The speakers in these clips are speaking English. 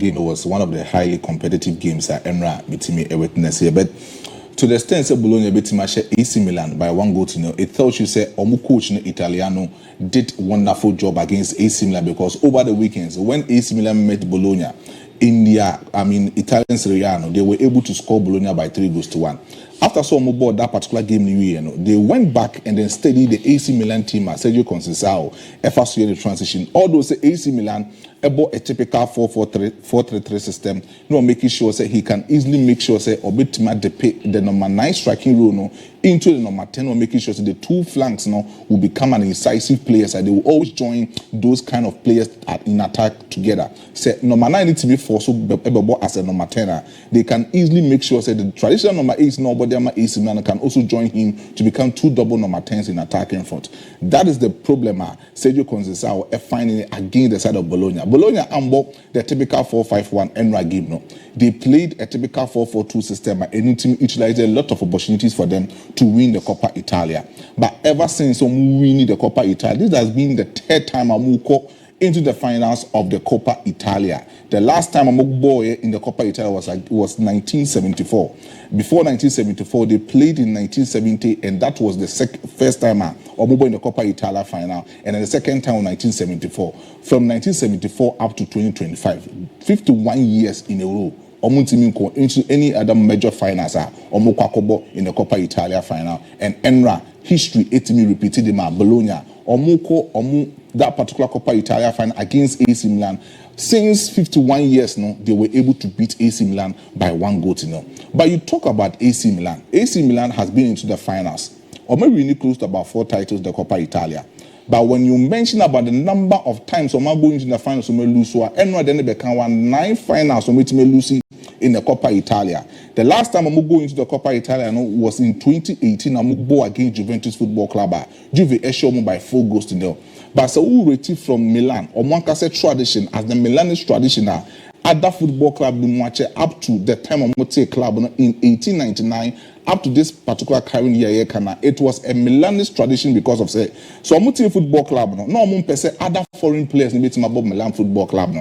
game was one of the highly competitive games at Emra Bitimi witness here. But to the extent that Bologna beat AC Milan by 1-0, it tells you say Omu coach Italiano did wonderful job against AC Milan, because over the weekends when AC Milan met Bologna in their, Italian Serie A, they were able to score Bologna by 3-1. After some board that particular game, they went back and then studied the AC Milan team at Sergio Conceição, FSU the transition. Although say AC Milan about a typical 4-3-3 system, making sure say he can easily make sure say Obitima the number 9 striking role into the number 10, or making sure say the two flanks will become an incisive players, and they will always join those kind of players in attack together. Say number 9 needs to be forced as a number 10. They can easily make sure say the traditional number 8 nobody AC Milan can also join him to become 2 double number 10s in attacking front. That is the problem Sergio Conceição finding against the side of Bologna. Bologna ambo the typical 4-5-1 Enra game. They played a typical 4-4-2 system, and it utilized a lot of opportunities for them to win the Coppa Italia. But ever since winning the Coppa Italia, this has been the 3rd time Amuko into the finals of the Coppa Italia. The last time Amuko in the Coppa Italia was 1974. Before 1974, they played in 1970, and that was the first time Amuko in the Coppa Italia final, and then the second time in 1974. From 1974 up to 2025, 51 years in a row, into any other major finals in the Coppa Italia final, and Enra history repeated in Bologna that particular Coppa Italia final against AC Milan. Since 51 years now, they were able to beat AC Milan by 1-0. But you talk about AC Milan. AC Milan has been into the finals, or maybe really close to about 4 titles, the Coppa Italia. But when you mention about the number of times Oma going into the finals, we may lose. Enra then become 9 finals, we may lose in the Coppa Italia. The last time I'm going into the Coppa Italia was in 2018. I'm going against Juventus Football Club. Juve Eshomo by 4-0. But so we receive from Milan, or one can say tradition, as the Milanese tradition, other football club up to the time of Mote Club in 1899, up to this particular current year, it was a Milanese tradition because of say. So Mote Football Club, no per se other foreign players in about Milan Football Club.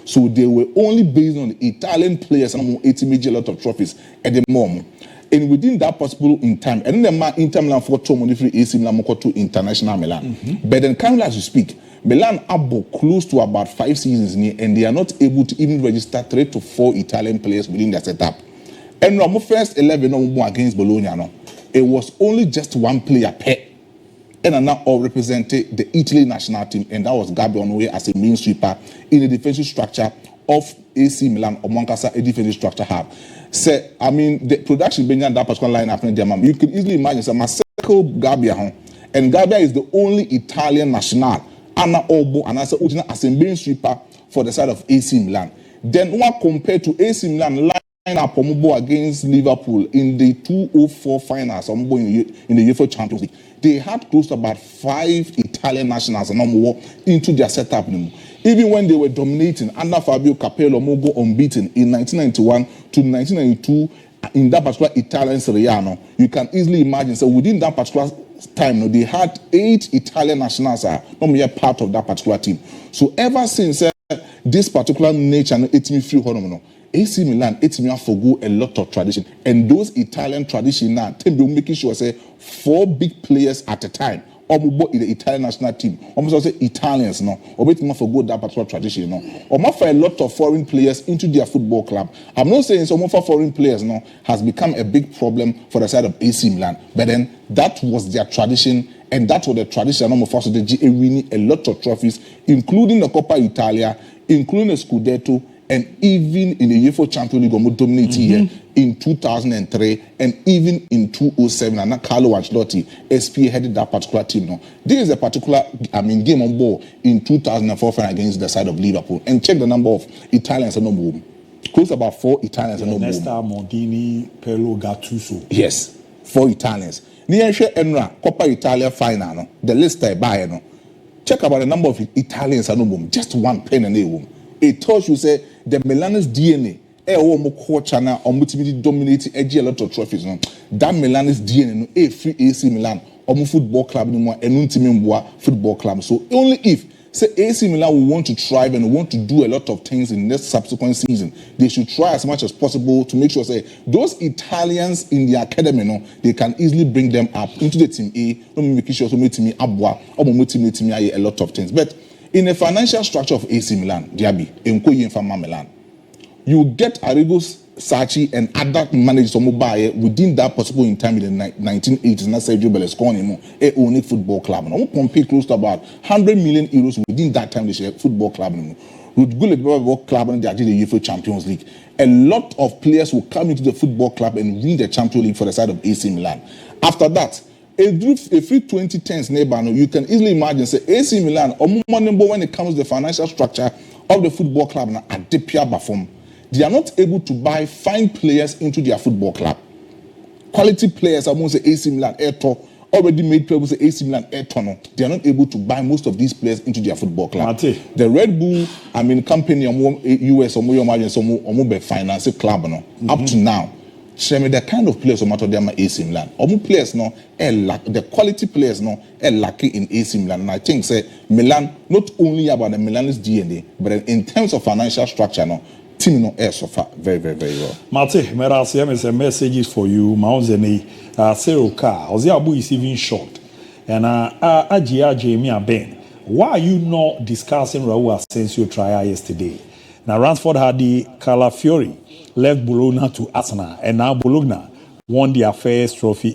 So they were only based on the Italian players and 80 major lot of trophies at the moment. And within that possible in time, and then the Inter Milan for free AC Milan to International Milan. But then currently as you speak, Milan ABOU close to about 5 seasons near, and they are not able to even register 3 to 4 Italian players within their setup. And our first 11 against Bologna, it was only just 1 player per. And now all represented the Italy national team, and that was Gabriel as a main sweeper in the defensive structure of AC Milan, or Moncasa, a defensive structure have. Say, the production being that particular lineup in Germany, you could easily imagine some Marcelo Gabbia, and Gabbia is the only Italian national, Anna Obo, and as a main sweeper for the side of AC Milan. Then one compared to AC Milan lineup against Liverpool in the 2004 finals, in the UEFA Champions League. They had close to about 5 Italian nationals and more into their setup. Even when they were dominating under Fabio Capello, Mogo unbeaten in 1991 to 1992 in that particular Italian Serie A, you can easily imagine. So within that particular time, they had 8 Italian nationals not part of that particular team. So ever since this particular nature, it's me free AC Milan, it's me forgo a lot of tradition, and those Italian tradition now, making sure say 4 big players at a time. In the Italian national team, almost say Italians, or wait for good that particular tradition, or more for a lot of foreign players into their football club. I'm not saying some of our foreign players has become a big problem for the side of AC Milan, but then that was their tradition, and that was the tradition of the GA winning a lot of trophies, including the Coppa Italia, including the Scudetto, and even in the UEFA Champions League, dominated here in 2003 and even in 2007. And Carlo Ancelotti spearheaded that particular team. This is a particular, game on ball in 2004 against the side of Liverpool. And check the number of Italians and no boom. Close to about 4 Italians and no boom. Nesta, Mondini, Pello, Gattuso. Yes, 4 Italians. Near Enra, Coppa Italia final. The list I buy. Check about the number of Italians and no boom. Just 1 pen and a boom. It tells you say the Milanese DNA, dominating a lot of trophies. That Milanese DNA, a free AC Milan, football club, and football club. So only if say AC Milan will want to thrive and want to do a lot of things in the subsequent season. They should try as much as possible to make sure say those Italians in the academy, no, they can easily bring them up into the team A. No making sure so team ABOU or team a lot of things. But in the financial structure of AC Milan, DIABY, Milan, you get Arrigo's Sachi and other managers within that possible in time in the 1980s. Not Sergio Berlusconi, a only football club. No compete close to about 100 million euros within that time. They share football club. With good football club and they did the UEFA Champions League. A lot of players will come into the football club and win the Champions League for the side of AC Milan. After that, a few 2010s neighbor, you can easily imagine say AC Milan or when it comes to the financial structure of the football club at the Pia Bafom. They are not able to buy fine players into their football club. Quality players, I won't say AC Milan, Airto, already made players, say AC Milan, Airto. They are not able to buy most of these players into their football club. The Red Bull, company, US, or finance club, up to now, show me the kind of players matter them AC Milan. Players the quality players are lacking in AC Milan. And I think say Milan not only about the Milanese DNA, but in terms of financial structure, team so far very, very, very well. Mate, a messages for you. Mauzene, Seroka, ABOU is even short. And Jamie Ben. Why are you not discussing Raul Asensio trial yesterday? Now Ransford had the Calafiori left Bologna to Arsenal, and now Bologna won their first trophy